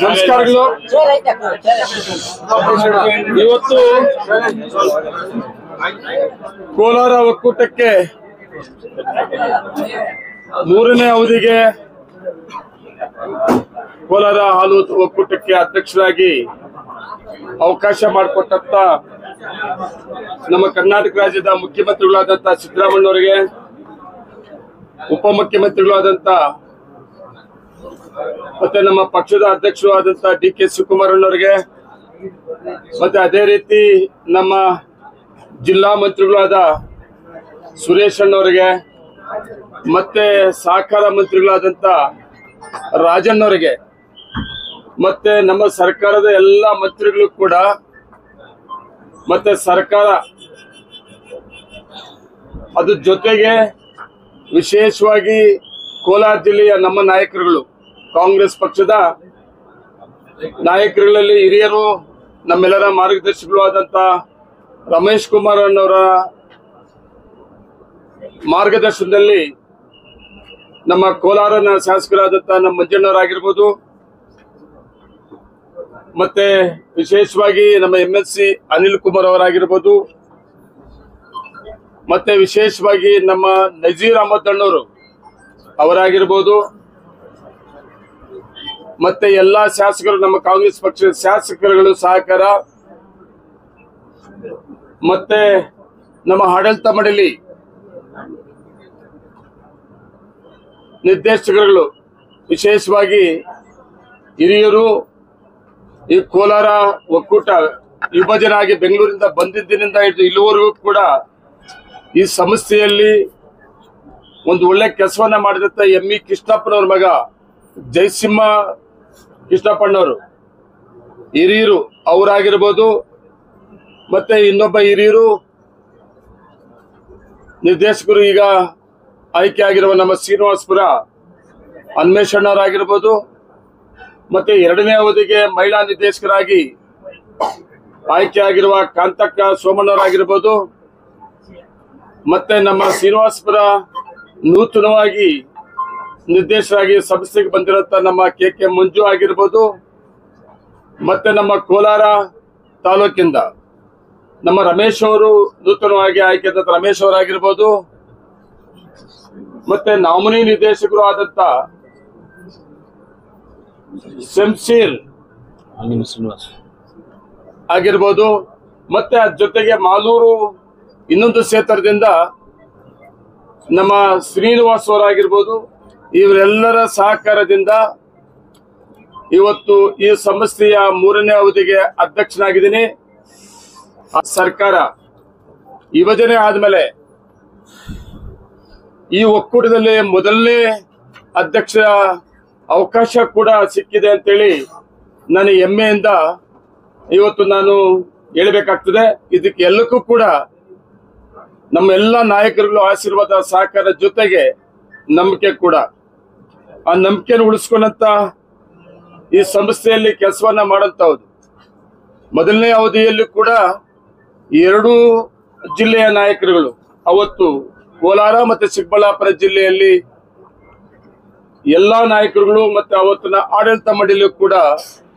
ನಮಸ್ಕಾರಗಳು. ಇವತ್ತು ಕೋಲಾರ ಒಕ್ಕೂಟಕ್ಕೆ 3ನೇ ಅವಧಿಗೆ ಕೋಲಾರ ಹಾಲು ಒಕ್ಕೂಟಕ್ಕೆ ಅಧ್ಯಕ್ಷರಾಗಿ ಅವಕಾಶ ಮಾಡಿಕೊಟ್ಟಂತ ನಮ್ಮ ಕರ್ನಾಟಕ ರಾಜ್ಯದ ಮುಖ್ಯಮಂತ್ರಿಗಳಾದಂತ ಸಿದ್ದರಾಮಯ್ಯನವರಿಗೆ, ಉಪಮುಖ್ಯಮಂತ್ರಿಗಳಾದಂತ ಮತ್ತೆ ನಮ್ಮ ಪಕ್ಷದ ಅಧ್ಯಕ್ಷರು ಆದಂತ DK ಶಿವಕುಮಾರ್ ಅವರಿಗೆ, ಮತ್ತೆ ಅದೇ ರೀತಿ ನಮ್ಮ ಜಿಲ್ಲಾ ಮಂತ್ರಿಗಳಾದ ಸುರೇಶ್ ಅಣ್ಣವರಿಗೆ, ಮತ್ತೆ ಸಹಕಾರ ಮಂತ್ರಿಗಳಾದಂತ ರಾಜಣ್ಣವರಿಗೆ, ಮತ್ತೆ ನಮ್ಮ ಸರ್ಕಾರದ ಎಲ್ಲ ಮಂತ್ರಿಗಳು ಕೂಡ, ಮತ್ತೆ ಸರ್ಕಾರ ಅದ್ರ ಜೊತೆಗೆ ವಿಶೇಷವಾಗಿ ಕೋಲಾರ ಜಿಲ್ಲೆಯ ನಮ್ಮ ನಾಯಕರುಗಳು, ಕಾಂಗ್ರೆಸ್ ಪಕ್ಷದ ನಾಯಕರುಗಳಲ್ಲಿ ಹಿರಿಯರು, ನಮ್ಮೆಲ್ಲರ ಮಾರ್ಗದರ್ಶಿಗಳು ಆದಂತ ರಮೇಶ್ ಕುಮಾರ್ ಅವರ ಮಾರ್ಗದರ್ಶನದಲ್ಲಿ ನಮ್ಮ ಕೋಲಾರನ ಶಾಸಕರಾದಂತ ನಮ್ಮ ಮಂಜಣ್ಣವರಾಗಿರ್ಬೋದು, ಮತ್ತೆ ವಿಶೇಷವಾಗಿ ನಮ್ಮ MLC ಅನಿಲ್ ಕುಮಾರ್ ಅವರಾಗಿರ್ಬೋದು, ಮತ್ತೆ ವಿಶೇಷವಾಗಿ ನಮ್ಮ ನಜೀರ್ ಅಹಮದ್ ಅಣ್ಣವರು ಅವರಾಗಿರ್ಬೋದು, ಮತ್ತೆ ಎಲ್ಲಾ ಶಾಸಕರು, ನಮ್ಮ ಕಾಂಗ್ರೆಸ್ ಪಕ್ಷದ ಶಾಸಕರುಗಳು ಸಹಕಾರ, ಮತ್ತೆ ನಮ್ಮ ಆಡಳಿತ ಮಂಡಳಿ ನಿರ್ದೇಶಕರುಗಳು, ವಿಶೇಷವಾಗಿ ಹಿರಿಯರು, ಈ ಕೋಲಾರ ಒಕ್ಕೂಟ ವಿಭಜನೆ ಆಗಿ ಬೆಂಗಳೂರಿಂದ ಬಂದಿದ್ದಿನಿಂದ ಹಿಡಿದು ಇಲ್ಲಿವರೆಗೂ ಕೂಡ ಈ ಸಂಸ್ಥೆಯಲ್ಲಿ ಒಂದು ಒಳ್ಳೆ ಕೆಲಸವನ್ನ ಮಾಡಿದಂತ ME ಕೃಷ್ಣಪ್ಪನವ್ರ ಮಗ ಜಯಸಿಂಹ ಕೃಷ್ಣಪ್ಪಣ್ಣವರು ಹಿರಿಯರು ಅವರಾಗಿರ್ಬೋದು, ಮತ್ತೆ ಇನ್ನೊಬ್ಬ ಹಿರಿಯರು ನಿರ್ದೇಶಕರು ಈಗ ಆಯ್ಕೆ ಆಗಿರುವ ನಮ್ಮ ಶ್ರೀನಿವಾಸಪುರ ಅನ್ವೇಷಣ್ಣವರಾಗಿರ್ಬೋದು, ಮತ್ತೆ 2ನೇ ಅವಧಿಗೆ ಮಹಿಳಾ ನಿರ್ದೇಶಕರಾಗಿ ಆಯ್ಕೆ ಆಗಿರುವ ಕಾಂತಕ್ಕ ಸೋಮಣ್ಣವರಾಗಿರ್ಬೋದು, ಮತ್ತೆ ನಮ್ಮ ಶ್ರೀನಿವಾಸಪುರ ನೂತನವಾಗಿ ನಿರ್ದೇಶಕರಾಗಿ ಸಂಸ್ಥೆಗೆ ಬಂದಿರುವಂತ ನಮ್ಮ KK ಮಂಜು ಆಗಿರ್ಬೋದು, ಮತ್ತೆ ನಮ್ಮ ಕೋಲಾರ ತಾಲೂಕಿಂದ ನಮ್ಮ ರಮೇಶ್ ಅವರು ನೂತನವಾಗಿ ಆಯ್ಕೆ ರಮೇಶ್ ಅವರಾಗಿರ್ಬೋದು, ಮತ್ತೆ ನಾಮಿನಿ ನಿರ್ದೇಶಕರು ಆದಂತ ಶಂಶೀರ್ ಆಗಿರ್ಬೋದು, ಮತ್ತೆ ಅದ್ರ ಜೊತೆಗೆ ಮಾಲೂರು ಇನ್ನೊಂದು ಕ್ಷೇತ್ರದಿಂದ ನಮ್ಮ ಶ್ರೀನಿವಾಸ್ ಅವರಾಗಿರ್ಬೋದು, ಇವರೆಲ್ಲರ ಸಹಕಾರದಿಂದ ಇವತ್ತು ಈ ಸಂಸ್ಥೆಯ 3ನೇ ಅವಧಿಗೆ ಅಧ್ಯಕ್ಷನಾಗಿದ್ದೀನಿ. ಸರ್ಕಾರ ವಿಭಜನೆ ಆದ್ಮೇಲೆ ಈ ಒಕ್ಕೂಟದಲ್ಲಿ ಮೊದಲನೇ ಅಧ್ಯಕ್ಷ ಅವಕಾಶ ಕೂಡ ಸಿಕ್ಕಿದೆ ಅಂತೇಳಿ ನಾನು ಹೆಮ್ಮೆಯಿಂದ ಇವತ್ತು ನಾನು ಹೇಳಬೇಕಾಗ್ತದೆ. ಇದಕ್ಕೆ ಎಲ್ಲಕ್ಕೂ ಕೂಡ ನಮ್ಮ ಎಲ್ಲ ನಾಯಕರುಗಳು ಆಶೀರ್ವಾದ ಸಹಕಾರ ಜೊತೆಗೆ ನಂಬಿಕೆ ಕೂಡ, ಆ ನಂಬಿಕೆಯನ್ನು ಉಳಿಸ್ಕೊಂಡಂತ ಈ ಸಂಸ್ಥೆಯಲ್ಲಿ ಕೆಲಸವನ್ನ ಮಾಡಂತವ್ರು. ಮೊದಲನೇ ಅವಧಿಯಲ್ಲಿ ಕೂಡ 2 ಜಿಲ್ಲೆಯ ನಾಯಕರುಗಳು ಅವತ್ತು ಕೋಲಾರ ಮತ್ತೆ ಚಿಕ್ಕಬಳ್ಳಾಪುರ ಜಿಲ್ಲೆಯಲ್ಲಿ ಎಲ್ಲಾ ನಾಯಕರುಗಳು ಮತ್ತೆ ಅವತ್ತಿನ ಆಡಳಿತ ಮಂಡಳಿಯೂ ಕೂಡ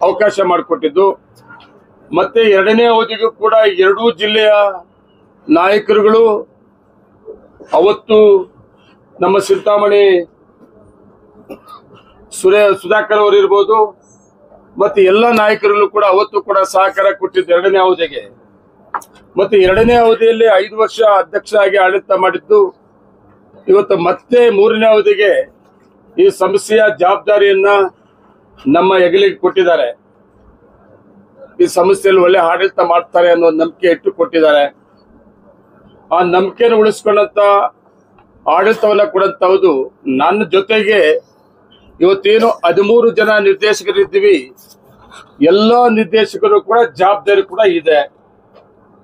ಅವಕಾಶ ಮಾಡಿಕೊಟ್ಟಿದ್ದು. ಮತ್ತೆ 2ನೇ ಅವಧಿಗೂ ಕೂಡ 2 ಜಿಲ್ಲೆಯ ನಾಯಕರುಗಳು ಅವತ್ತು ನಮ್ಮ ಚಿಂತಾಮಣಿ ಸುಧಾಕರ್ ಅವರು ಇರ್ಬೋದು, ಮತ್ತೆ ಎಲ್ಲ ನಾಯಕರುಗಳು ಕೂಡ ಅವತ್ತು ಕೂಡ ಸಹಕಾರ ಕೊಟ್ಟಿದ್ದು 2ನೇ ಅವಧಿಗೆ. ಮತ್ತೆ 2ನೇ ಅವಧಿಯಲ್ಲಿ 5 ವರ್ಷ ಅಧ್ಯಕ್ಷರಾಗಿ ಆಡಳಿತ ಮಾಡಿದ್ದು. ಇವತ್ತು ಮತ್ತೆ 3ನೇ ಅವಧಿಗೆ ಈ ಸಂಸ್ಥೆಯ ಜವಾಬ್ದಾರಿಯನ್ನ ನಮ್ಮ ಹೆಗಲಿಗೆ ಕೊಟ್ಟಿದ್ದಾರೆ. ಈ ಸಂಸ್ಥೆಯಲ್ಲಿ ಒಳ್ಳೆ ಆಡಳಿತ ಮಾಡ್ತಾರೆ ಅನ್ನೋ ನಂಬಿಕೆ ಇಟ್ಟು ಕೊಟ್ಟಿದ್ದಾರೆ. ಆ ನಂಬಿಕೆಯನ್ನು ಉಳಿಸ್ಕೊಂಡಂತ ಆಡಳಿತವನ್ನ ಕೊಡಂತವುದು. ನನ್ನ ಜೊತೆಗೆ ಇವತ್ತೇನು 13 ಜನ ನಿರ್ದೇಶಕರಿದ್ದೀವಿ, ಎಲ್ಲ ನಿರ್ದೇಶಕರು ಕೂಡ ಜವಾಬ್ದಾರಿ ಕೂಡ ಇದೆ.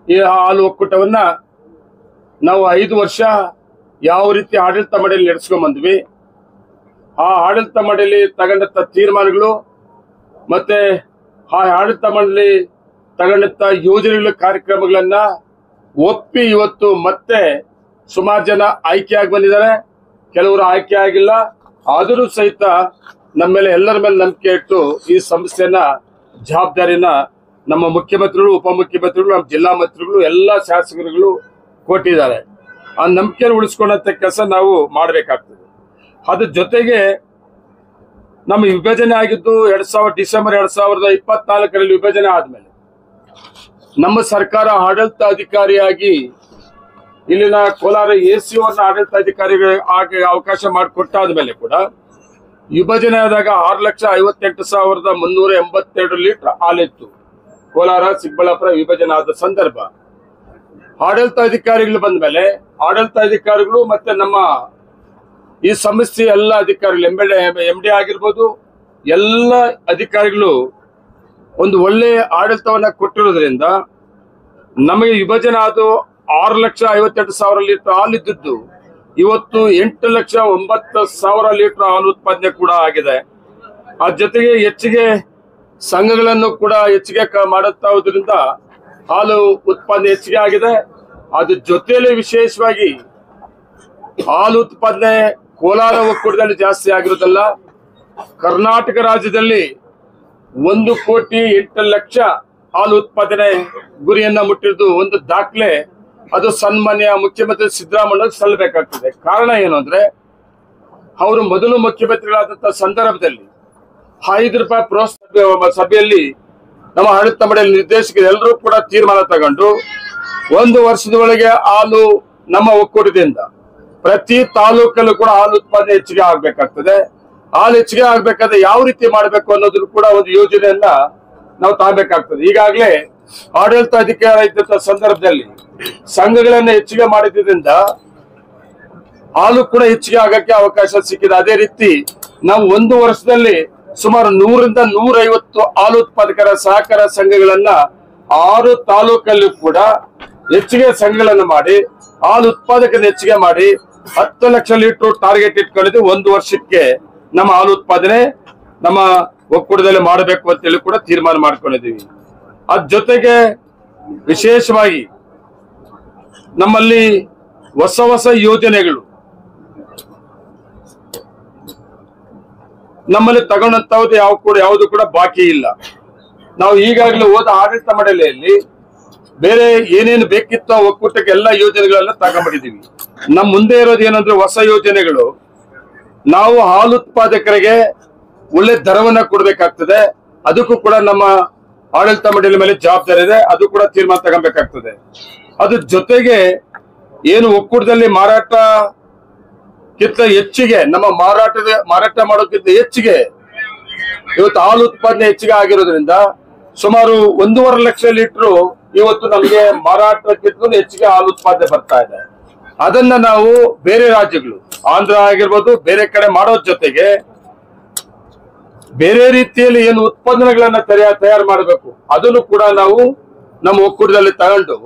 ಈ ಹಾಲು ಒಕ್ಕೂಟವನ್ನ ನಾವು 5 ವರ್ಷ ಯಾವ ರೀತಿ ಆಡಳಿತ ಮಂಡಳಿ ನಡೆಸ್ಕೊಂಡ್ ಬಂದ್ವಿ, ಆ ಆಡಳಿತ ಮಂಡಳಿ ತಗೊಂಡಂತ ತೀರ್ಮಾನಗಳು ಮತ್ತೆ ಆ ಆಡಳಿತ ಮಂಡಳಿ ತಗೊಂಡಂತ ಯೋಜನೆಗಳ ಕಾರ್ಯಕ್ರಮಗಳನ್ನ ಒಪ್ಪಿ ಇವತ್ತು ಮತ್ತೆ ಸುಮಾರು ಜನ ಆಯ್ಕೆಯಾಗಿ ಬಂದಿದ್ದಾರೆ. ಕೆಲವರು ಆಯ್ಕೆ ಆಗಿಲ್ಲ, ಆದರೂ ಸಹಿತ ನಮ್ಮ ಮೇಲೆ ಎಲ್ಲರ ಮೇಲೆ ನಂಬಿಕೆ ಇಟ್ಟು ಈ ಸಂಸ್ಥೆನ ಜವಾಬ್ದಾರಿನ ನಮ್ಮ ಮುಖ್ಯಮಂತ್ರಿಗಳು, ಉಪಮುಖ್ಯಮಂತ್ರಿಗಳು, ನಮ್ಮ ಜಿಲ್ಲಾ ಮಂತ್ರಿಗಳು, ಎಲ್ಲ ಶಾಸಕರುಗಳು ಕೊಟ್ಟಿದ್ದಾರೆ. ಆ ನಂಬಿಕೆಯನ್ನು ಉಳಿಸ್ಕೊಂಡಂತ ಕೆಲಸ ನಾವು ಮಾಡಬೇಕಾಗ್ತದೆ. ಅದ್ರ ಜೊತೆಗೆ ನಮ್ಮ ವಿಭಜನೆ ಆಗಿದ್ದು ಡಿಸೆಂಬರ್ 2024ರಲ್ಲಿ ವಿಭಜನೆ ಆದ್ಮೇಲೆ ನಮ್ಮ ಸರ್ಕಾರ ಆಡಳಿತ ಅಧಿಕಾರಿಯಾಗಿ ಇಲ್ಲಿನ ಕೋಲಾರ ಎಸಿಒ ಆಡಳಿತ ಅಧಿಕಾರಿಗೆ ಅವಕಾಶ ಮಾಡಿಕೊಟ್ಟಾದ್ಮೇಲೆ ಕೂಡ ವಿಭಜನೆ ಆದಾಗ 6,58,382 ಲೀಟರ್ ಹಾಲಿತ್ತು. ಕೋಲಾರ ಚಿಕ್ಕಬಳ್ಳಾಪುರ ವಿಭಜನೆ ಆದ ಸಂದರ್ಭ ಆಡಳಿತ ಅಧಿಕಾರಿಗಳು ಬಂದ ಮೇಲೆ ಆಡಳಿತ ಅಧಿಕಾರಿಗಳು ಮತ್ತೆ ನಮ್ಮ ಈ ಸಂಸ್ಥೆ ಎಲ್ಲ ಅಧಿಕಾರಿಗಳು MD ಆಗಿರ್ಬೋದು, ಎಲ್ಲ ಅಧಿಕಾರಿಗಳು ಒಂದು ಒಳ್ಳೆ ಆಡಳಿತವನ್ನ ಕೊಟ್ಟಿರೋದ್ರಿಂದ ನಮಗೆ ವಿಭಜನೆ ಆದ 6,58,000 ಲೀಟರ್ ಹಾಲಿದ್ದು ಇವತ್ತು 8,09,000 ಲೀಟರ್ ಹಾಲು ಉತ್ಪಾದನೆ ಕೂಡ ಆಗಿದೆ. ಅದ್ರ ಜೊತೆಗೆ ಹೆಚ್ಚಿಗೆ ಸಂಘಗಳನ್ನು ಕೂಡ ಹೆಚ್ಚಿಗೆ ಮಾಡುತ್ತಾ ಹೋದ್ರಿಂದ ಹಾಲು ಉತ್ಪಾದನೆ ಹೆಚ್ಚಿಗೆ ಆಗಿದೆ. ಅದ್ರ ಜೊತೆಯಲ್ಲಿ ವಿಶೇಷವಾಗಿ ಹಾಲು ಉತ್ಪಾದನೆ ಕೋಲಾರ ಒಕ್ಕೂಟದಲ್ಲಿ ಜಾಸ್ತಿ ಆಗಿರೋದಲ್ಲ, ಕರ್ನಾಟಕ ರಾಜ್ಯದಲ್ಲಿ 1,08,00,000 ಹಾಲು ಉತ್ಪಾದನೆ ಗುರಿಯನ್ನ ಮುಟ್ಟಿದ್ದು ಒಂದು ದಾಖಲೆ. ಅದು ಸನ್ಮಾನ್ಯ ಮುಖ್ಯಮಂತ್ರಿ ಸಿದ್ದರಾಮಯ್ಯ ಸಲ್ಲಬೇಕಾಗ್ತದೆ. ಕಾರಣ ಏನು ಅಂದ್ರೆ, ಅವರು ಮೊದಲು ಮುಖ್ಯಮಂತ್ರಿಗಳಾದಂತ ಸಂದರ್ಭದಲ್ಲಿ 5 ರೂಪಾಯಿ ಪ್ರೋತ್ಸಾಹ ಸಭೆಯಲ್ಲಿ ನಮ್ಮ ಆಡಳಿತ ಮಂಡಳಿ ನಿರ್ದೇಶಕರು ಎಲ್ಲರೂ ಕೂಡ ತೀರ್ಮಾನ ತಗೊಂಡು 1 ವರ್ಷದ ಒಳಗೆ ಹಾಲು ನಮ್ಮ ಒಕ್ಕೂಟದಿಂದ ಪ್ರತಿ ತಾಲೂಕಲ್ಲೂ ಕೂಡ ಹಾಲು ಉತ್ಪಾದನೆ ಹೆಚ್ಚಿಗೆ ಆಗ್ಬೇಕಾಗ್ತದೆ. ಹಾಲು ಹೆಚ್ಚಿಗೆ ಆಗ್ಬೇಕಾದ್ರೆ ಯಾವ ರೀತಿ ಮಾಡಬೇಕು ಅನ್ನೋದನ್ನು ಕೂಡ ಒಂದು ಯೋಜನೆಯನ್ನ ನಾವು ತಗಬೇಕಾಗ್ತದೆ. ಈಗಾಗಲೇ ಆಡಳಿತ ಅಧಿಕಾರ ಇದ್ದಂತ ಸಂದರ್ಭದಲ್ಲಿ ಸಂಘಗಳನ್ನ ಹೆಚ್ಚಿಗೆ ಮಾಡಿದ್ರಿಂದ ಹಾಲು ಕೂಡ ಹೆಚ್ಚಿಗೆ ಆಗಕ್ಕೆ ಅವಕಾಶ ಸಿಕ್ಕಿದೆ. ಅದೇ ರೀತಿ ನಾವು 1 ವರ್ಷದಲ್ಲಿ ಸುಮಾರು 100ರಿಂದ 150 ಹಾಲು ಉತ್ಪಾದಕರ ಸಹಕಾರ ಸಂಘಗಳನ್ನ 6 ತಾಲೂಕಲ್ಲೂ ಕೂಡ ಹೆಚ್ಚಿಗೆ ಸಂಘಗಳನ್ನ ಮಾಡಿ ಹಾಲು ಉತ್ಪಾದಕನ ಹೆಚ್ಚಿಗೆ ಮಾಡಿ 10 ಲಕ್ಷ ಲೀಟರ್ ಟಾರ್ಗೆಟ್ ಇಟ್ಕೊಂಡಿದ್ದು 1 ವರ್ಷಕ್ಕೆ ನಮ್ಮ ಹಾಲು ಉತ್ಪಾದನೆ ನಮ್ಮ ಒಕ್ಕೂಟದಲ್ಲಿ ಮಾಡಬೇಕು ಅಂತೇಳಿ ಕೂಡ ತೀರ್ಮಾನ ಮಾಡ್ಕೊಂಡಿದ್ದೀವಿ. ಅದ್ ಜೊತೆಗೆ ವಿಶೇಷವಾಗಿ ನಮ್ಮಲ್ಲಿ ಹೊಸ ಯೋಜನೆಗಳು ನಮ್ಮಲ್ಲಿ ತಗೊಂಡಂತವ್ದು ಯಾವುದು ಕೂಡ ಬಾಕಿ ಇಲ್ಲ. ನಾವು ಈಗಾಗಲೇ ಹೋದ ಆಡಳಿತ ಮಂಡಳಿಯಲ್ಲಿ ಬೇರೆ ಏನೇನು ಬೇಕಿತ್ತೋ ಒಕ್ಕೂಟಕ್ಕೆ ಎಲ್ಲ ಯೋಜನೆಗಳೆಲ್ಲ ತಗೊಂಡ್ಬಿಟ್ಟಿದೀವಿ. ನಮ್ಮ ಮುಂದೆ ಇರೋದು ಏನಂದ್ರೆ ಹೊಸ ಯೋಜನೆಗಳು. ನಾವು ಹಾಲು ಉತ್ಪಾದಕರಿಗೆ ಒಳ್ಳೆ ದರವನ್ನ ಕೊಡ್ಬೇಕಾಗ್ತದೆ. ಅದಕ್ಕೂ ಕೂಡ ನಮ್ಮ ಆಡಳಿತ ಮಂಡಳಿ ಮೇಲೆ ಜವಾಬ್ದಾರಿ ಇದೆ. ಅದು ಕೂಡ ತೀರ್ಮಾನ ತಗೊಬೇಕಾಗ್ತದೆ. ಅದ್ರ ಜೊತೆಗೆ ಏನು ಒಕ್ಕೂಟದಲ್ಲಿ ಮಾರಾಟಕ್ಕಿಂತ ಹೆಚ್ಚಿಗೆ ನಮ್ಮ ಮಾರಾಟ ಮಾಡೋಕ್ಕಿಂತ ಹೆಚ್ಚಿಗೆ ಇವತ್ತು ಹಾಲು ಉತ್ಪಾದನೆ ಹೆಚ್ಚಿಗೆ ಆಗಿರೋದ್ರಿಂದ ಸುಮಾರು 1.5 ಲಕ್ಷ ಲೀಟರ್ ಇವತ್ತು ನಮಗೆ ಮಾರಾಟಕ್ಕಿಂತ ಹೆಚ್ಚಿಗೆ ಹಾಲು ಉತ್ಪಾದನೆ ಬರ್ತಾ ಇದೆ. ಅದನ್ನ ನಾವು ಬೇರೆ ರಾಜ್ಯಗಳು ಆಂಧ್ರ ಆಗಿರ್ಬೋದು ಬೇರೆ ಕಡೆ ಮಾಡೋದ್ ಜೊತೆಗೆ ಬೇರೆ ರೀತಿಯಲ್ಲಿ ಏನು ಉತ್ಪನ್ನಗಳನ್ನ ತಯಾರು ಮಾಡಬೇಕು ಅದನ್ನು ಕೂಡ ನಾವು ನಮ್ಮ ಒಕ್ಕೂಟದಲ್ಲಿ ತಗೊಂಡು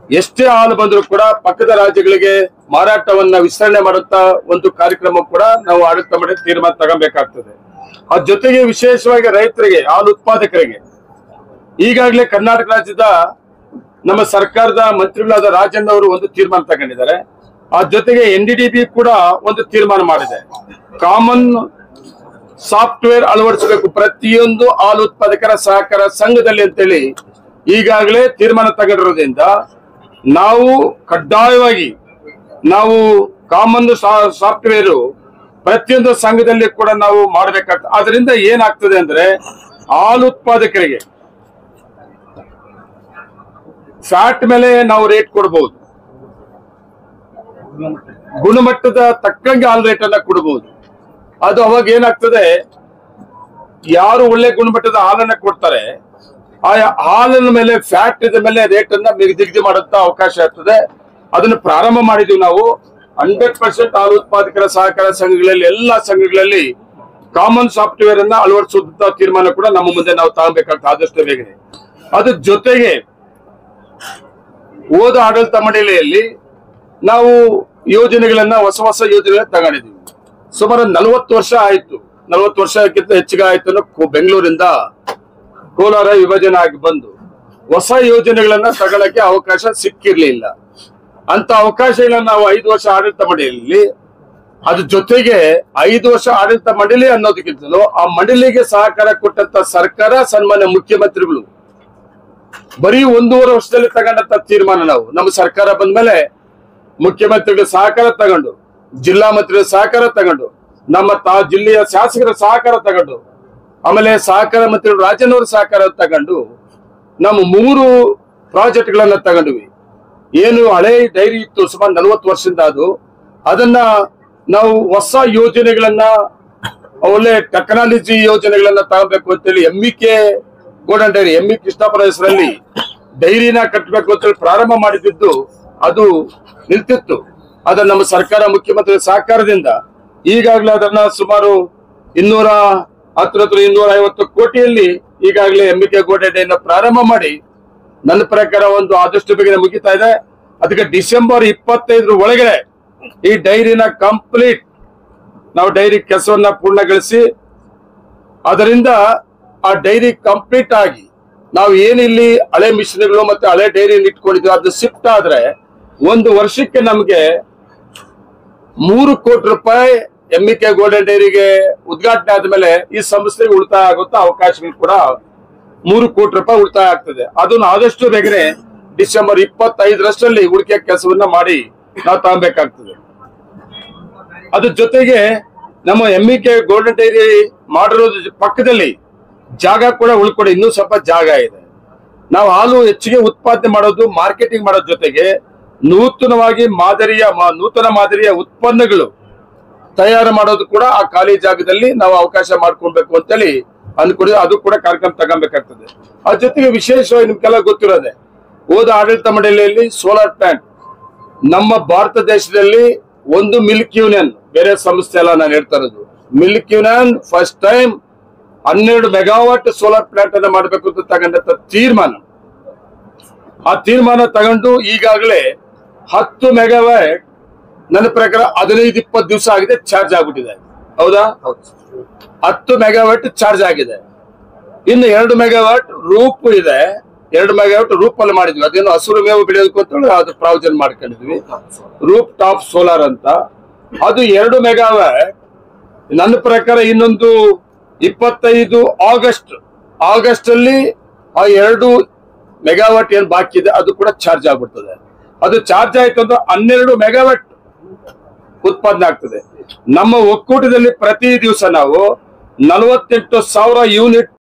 ಎಷ್ಟೇ ಹಾಲು ಬಂದರೂ ಕೂಡ ಪಕ್ಕದ ರಾಜ್ಯಗಳಿಗೆ ಮಾರಾಟವನ್ನ ವಿಸ್ತರಣೆ ಮಾಡುತ್ತ ಒಂದು ಕಾರ್ಯಕ್ರಮ ಕೂಡ ನಾವು ಆಡಳಿತ ಮಾಡಿ ತೀರ್ಮಾನ ತಗೊಬೇಕಾಗ್ತದೆ. ಅದ್ರ ಜೊತೆಗೆ ವಿಶೇಷವಾಗಿ ರೈತರಿಗೆ, ಹಾಲು ಉತ್ಪಾದಕರಿಗೆ ಈಗಾಗಲೇ ಕರ್ನಾಟಕ ರಾಜ್ಯದ ನಮ್ಮ ಸರ್ಕಾರದ ಮಂತ್ರಿಗಳಾದ ರಾಜಣ್ಣ ಅವರು ಒಂದು ತೀರ್ಮಾನ ತಗೊಂಡಿದ್ದಾರೆ. ಆ ಜೊತೆಗೆ NDDB ಕೂಡ ಒಂದು ತೀರ್ಮಾನ ಮಾಡಿದೆ. ಕಾಮನ್ ಸಾಫ್ಟ್ವೇರ್ ಅಳವಡಿಸಬೇಕು ಪ್ರತಿಯೊಂದು ಹಾಲು ಉತ್ಪಾದಕರ ಸಹಕಾರ ಸಂಘದಲ್ಲಿ ಅಂತೇಳಿ ಈಗಾಗಲೇ ತೀರ್ಮಾನ ತಗೊಂಡಿರೋದ್ರಿಂದ ನಾವು ಕಡ್ಡಾಯವಾಗಿ ನಾವು ಕಾಮನ್ ಸಾಫ್ಟ್ವೇರ್ ಪ್ರತಿಯೊಂದು ಸಂಘದಲ್ಲಿ ಕೂಡ ನಾವು ಮಾಡಬೇಕಾಗ್ತದೆ. ಅದರಿಂದ ಏನಾಗ್ತದೆ ಅಂದ್ರೆ ಹಾಲು ಉತ್ಪಾದಕರಿಗೆ ಫ್ಯಾಟ್ ಮೇಲೆ ನಾವು ರೇಟ್ ಕೊಡಬಹುದು, ಗುಣಮಟ್ಟದ ತಕ್ಕಂಗೆ ಹಾಲು ರೇಟ್ ಅನ್ನ ಕೊಡಬಹುದು. ಅದು ಅವಾಗ ಏನಾಗ್ತದೆ, ಯಾರು ಒಳ್ಳೆ ಗುಣಮಟ್ಟದ ಹಾಲನ್ನ ಕೊಡ್ತಾರೆ ಆ ಹಾಲಿನ ಮೇಲೆ ಫ್ಯಾಟ್ ಇದ ಮೇಲೆ ರೇಟ್ ಅನ್ನ ನಿಗದಿ ಮಾಡುತ್ತ ಅವಕಾಶ ಆಗ್ತದೆ. ಅದನ್ನು ಪ್ರಾರಂಭ ಮಾಡಿದೀವಿ ನಾವು. 100% ಹಾಲು ಉತ್ಪಾದಕರ ಸಹಕಾರ ಸಂಘಗಳಲ್ಲಿ ಎಲ್ಲ ಸಂಘಗಳಲ್ಲಿ ಕಾಮನ್ ಸಾಫ್ಟ್ವೇರ್ ಅನ್ನ ಅಳವಡಿಸುವಂತ ತೀರ್ಮಾನ ಕೂಡ ನಮ್ಮ ಮುಂದೆ ನಾವು ತಗೊಬೇಕಾಗ್ತದೆ ಆದಷ್ಟು ಬೇಗನೆ. ಅದ್ರ ಜೊತೆಗೆ ಹೋದ ಆಡಳಿತ ಮಂಡಳಿಯಲ್ಲಿ ನಾವು ಯೋಜನೆಗಳನ್ನ ಹೊಸ ಯೋಜನೆಗಳನ್ನ ತಗೊಂಡಿದ್ದೀವಿ. ಸುಮಾರು 40 ವರ್ಷ ಆಯ್ತು, 40 ವರ್ಷಕ್ಕಿಂತ ಹೆಚ್ಚಿಗೆ ಆಯ್ತು. ಬೆಂಗಳೂರಿಂದ ಕೋಲಾರ ವಿಭಜನೆ ಆಗಿ ಬಂದು ಹೊಸ ಯೋಜನೆಗಳನ್ನ ತಗೊಳ್ಳಕ್ಕೆ ಅವಕಾಶ ಸಿಕ್ಕಿರ್ಲಿಲ್ಲ. ಅಂತ ಅವಕಾಶಗಳನ್ನ ನಾವು 5 ವರ್ಷ ಆಡಳಿತ ಮಂಡಳಿಯಲ್ಲಿ ಅದ್ರ ಜೊತೆಗೆ 5 ವರ್ಷ ಆಡಳಿತ ಮಂಡಳಿ ಅನ್ನೋದಕ್ಕಿಂತಲೂ ಆ ಮಂಡಳಿಗೆ ಸಹಕಾರ ಕೊಟ್ಟಂತ ಸರ್ಕಾರ, ಸನ್ಮಾನ್ಯ ಮುಖ್ಯಮಂತ್ರಿಗಳು ಬರೀ 1.5 ವರ್ಷದಲ್ಲಿ ತಗೊಂಡಂತ ತೀರ್ಮಾನ. ನಾವು ನಮ್ಮ ಸರ್ಕಾರ ಬಂದ್ಮೇಲೆ ಮುಖ್ಯಮಂತ್ರಿಗಳ ಸಹಕಾರ ತಗೊಂಡು, ಜಿಲ್ಲಾ ಮಂತ್ರಿಗಳ ಸಹಕಾರ ತಗೊಂಡು, ನಮ್ಮ ಜಿಲ್ಲೆಯ ಶಾಸಕರ ಸಹಕಾರ ತಗೊಂಡು, ಆಮೇಲೆ ಸಹಕಾರ ಮಂತ್ರಿಗಳು ರಾಜನವರ ಸಹಕಾರ ತಗೊಂಡು ನಮ್ಮ 3 ಪ್ರಾಜೆಕ್ಟ್ಗಳನ್ನ ತಗೊಂಡ್ವಿ. ಏನು ಹಳೆ ಡೈರಿ ಇತ್ತು ಸುಮಾರು 40 ವರ್ಷದಿಂದ, ಅದನ್ನ ನಾವು ಹೊಸ ಯೋಜನೆಗಳನ್ನ, ಒಳ್ಳೆ ಟೆಕ್ನಾಲಜಿ ಯೋಜನೆಗಳನ್ನ ತಗೋಬೇಕು ಅಂತೇಳಿ ಎಮ್ಮಿಕೆ ಗೋಲ್ಡನ್ ಡೈರಿ, ಎಮ್ಮಿ ಕೃಷ್ಣಾಪುರ ಹೆಸರಲ್ಲಿ ಡೈರಿನ ಕಟ್ಟಬೇಕು ಅಂತೇಳಿ ಪ್ರಾರಂಭ ಮಾಡಿದ್ದು, ಅದು ನಿಲ್ತಿತ್ತು. ಅದನ್ನ ನಮ್ಮ ಸರ್ಕಾರ ಮುಖ್ಯಮಂತ್ರಿ ಸಹಕಾರದಿಂದ ಈಗಾಗಲೇ ಅದನ್ನ ಸುಮಾರು 250 ಕೋಟಿಯಲ್ಲಿ ಈಗಾಗಲೇ ಎಮ್ಮಿಕೆ ಗೋಲ್ಡನ್ ಡೈರಿನ ಪ್ರಾರಂಭ ಮಾಡಿ ನನ್ನ ಪ್ರಕಾರ ಒಂದು ಆದಷ್ಟು ಬೇಗ ಮುಗಿತಾ ಇದೆ. ಅದಕ್ಕೆ ಡಿಸೆಂಬರ್ 25 ಒಳಗಡೆ ಈ ಡೈರಿನ ಕಂಪ್ಲೀಟ್ ನಾವು ಡೈರಿ ಕೆಲಸವನ್ನ ಪೂರ್ಣಗೊಳಿಸಿ, ಅದರಿಂದ ಆ ಡೈರಿ ಕಂಪ್ಲೀಟ್ ಆಗಿ ನಾವು ಏನಿಲ್ಲಿ ಹಳೆ ಮಿಷನ್ಗಳು ಮತ್ತೆ ಹಳೆ ಡೈರಿ ಇಟ್ಕೊಂಡಿದ್ವಿ ಅದು ಶಿಫ್ಟ್ ಆದ್ರೆ 1 ವರ್ಷಕ್ಕೆ ನಮ್ಗೆ 3 ಕೋಟಿ ರೂಪಾಯಿ ಎಮ್ಮಿಕೆ ಗೋಲ್ಡನ್ ಡೈರಿಗೆ ಉದ್ಘಾಟನೆ ಆದ್ಮೇಲೆ ಈ ಸಂಸ್ಥೆಗೆ ಉಳಿತಾಯ ಆಗುತ್ತಾ ಅವಕಾಶಗಳು ಕೂಡ 3 ಕೋಟಿ ರೂಪಾಯಿ ಉಳಿತಾಯ ಆಗ್ತದೆ. ಅದನ್ನು ಆದಷ್ಟು ಬೇಗನೆ ಡಿಸೆಂಬರ್ 25ರಷ್ಟರಲ್ಲಿ ಉಳಿಕೆ ಕೆಲಸವನ್ನ ಮಾಡಿ ನಾವು ತಗೊಬೇಕಾಗ್ತದೆ. ಅದ್ರ ಜೊತೆಗೆ ನಮ್ಮ ಎಮ್ಮಿಕೆ ಗೋಲ್ಡನ್ ಡೈರಿ ಮಾಡಿರೋದ್ರ ಪಕ್ಕದಲ್ಲಿ ಜಾಗ ಕೂಡ ಉಳ್ಕೊಂಡು ಇನ್ನೂ ಸ್ವಲ್ಪ ಜಾಗ ಇದೆ. ನಾವು ಹಾಲು ಹೆಚ್ಚಿಗೆ ಉತ್ಪಾದನೆ ಮಾಡೋದು, ಮಾರ್ಕೆಟಿಂಗ್ ಮಾಡೋದ್ರ ಜೊತೆಗೆ ನೂತನ ಮಾದರಿಯ ಉತ್ಪನ್ನಗಳು ತಯಾರು ಮಾಡೋದು ಕೂಡ ಆ ಖಾಲಿ ಜಾಗದಲ್ಲಿ ನಾವು ಅವಕಾಶ ಮಾಡ್ಕೊಳ್ಬೇಕು ಅಂತೇಳಿ ಅಂದ್ಕೊಂಡಿದ್ವಿ. ಅದು ಕೂಡ ಕಾರ್ಯಕ್ರಮ ತಗೊಬೇಕಾಗ್ತದೆ. ಅದ್ರ ಜೊತೆಗೆ ವಿಶೇಷವಾಗಿ ನಿಮ್ಗೆಲ್ಲ ಗೊತ್ತಿರೋದೆ, ಹೋದ ಆಡಳಿತ ಮಂಡಳಿಯಲ್ಲಿ ಸೋಲಾರ್ ಪ್ಲಾಂಟ್ ನಮ್ಮ ಭಾರತ ದೇಶದಲ್ಲಿ ಒಂದು ಮಿಲ್ಕ್ ಯೂನಿಯನ್, ಬೇರೆ ಸಂಸ್ಥೆ ಅಲ್ಲ ನಾನು ಹೇಳ್ತಾ ಇರೋದು, milk union first time 12 megawatt solar plant ಅನ್ನ ಮಾಡಬೇಕು ಅಂತ ತಗೊಂಡಂತ ತೀರ್ಮಾನ. ಆ ತೀರ್ಮಾನ ತಗೊಂಡು ಈಗಾಗಲೇ 10 ಮೆಗಾವಾಟ್ ನನ್ನ ಪ್ರಕಾರ 15-20 ದಿವಸ ಆಗಿದೆ, ಚಾರ್ಜ್ ಆಗ್ಬಿಟ್ಟಿದೆ. ಹೌದಾ? 10 ಮೆಗಾವಾಟ್ ಚಾರ್ಜ್ ಆಗಿದೆ. ಇನ್ನು 2 ಮೆಗಾವಾಟ್ ರೂಪ್ ಇದೆ. 2 ಮೆಗಾವಾಟ್ ರೂಪ್ ಅಲ್ಲಿ ಮಾಡಿದ್ವಿ. ಅದೇನು ಹಸಿರು ಮೇವು ಬೆಳೆಯೋದಕ್ಕೆ ಅಂತ ಅದು ಪ್ರಾವಿಜನ್ ಮಾಡ್ಕೊಂಡಿದ್ವಿ, ರೂಪ್ ಟಾಪ್ ಸೋಲಾರ್ ಅಂತ. ಅದು 2 ಮೆಗಾವಾಟ್ ನನ್ನ ಪ್ರಕಾರ ಇನ್ನೊಂದು 25 ಆಗಸ್ಟ್ ಅಲ್ಲಿ ಆ 2 ಮೆಗಾವಾಟ್ ಏನ್ ಬಾಕಿ ಇದೆ ಅದು ಕೂಡ ಚಾರ್ಜ್ ಆಗ್ಬಿಡ್ತದೆ. ಅದು ಚಾರ್ಜ್ ಆಯ್ತು ಅಂದ್ರೆ 12 ಮೆಗಾವಾಟ್ ಉತ್ಪಾದನೆ ಆಗ್ತದೆ. ನಮ್ಮ ಒಕ್ಕೂಟದಲ್ಲಿ ಪ್ರತಿ ದಿವಸ ನಾವು 48,000 ಯೂನಿಟ್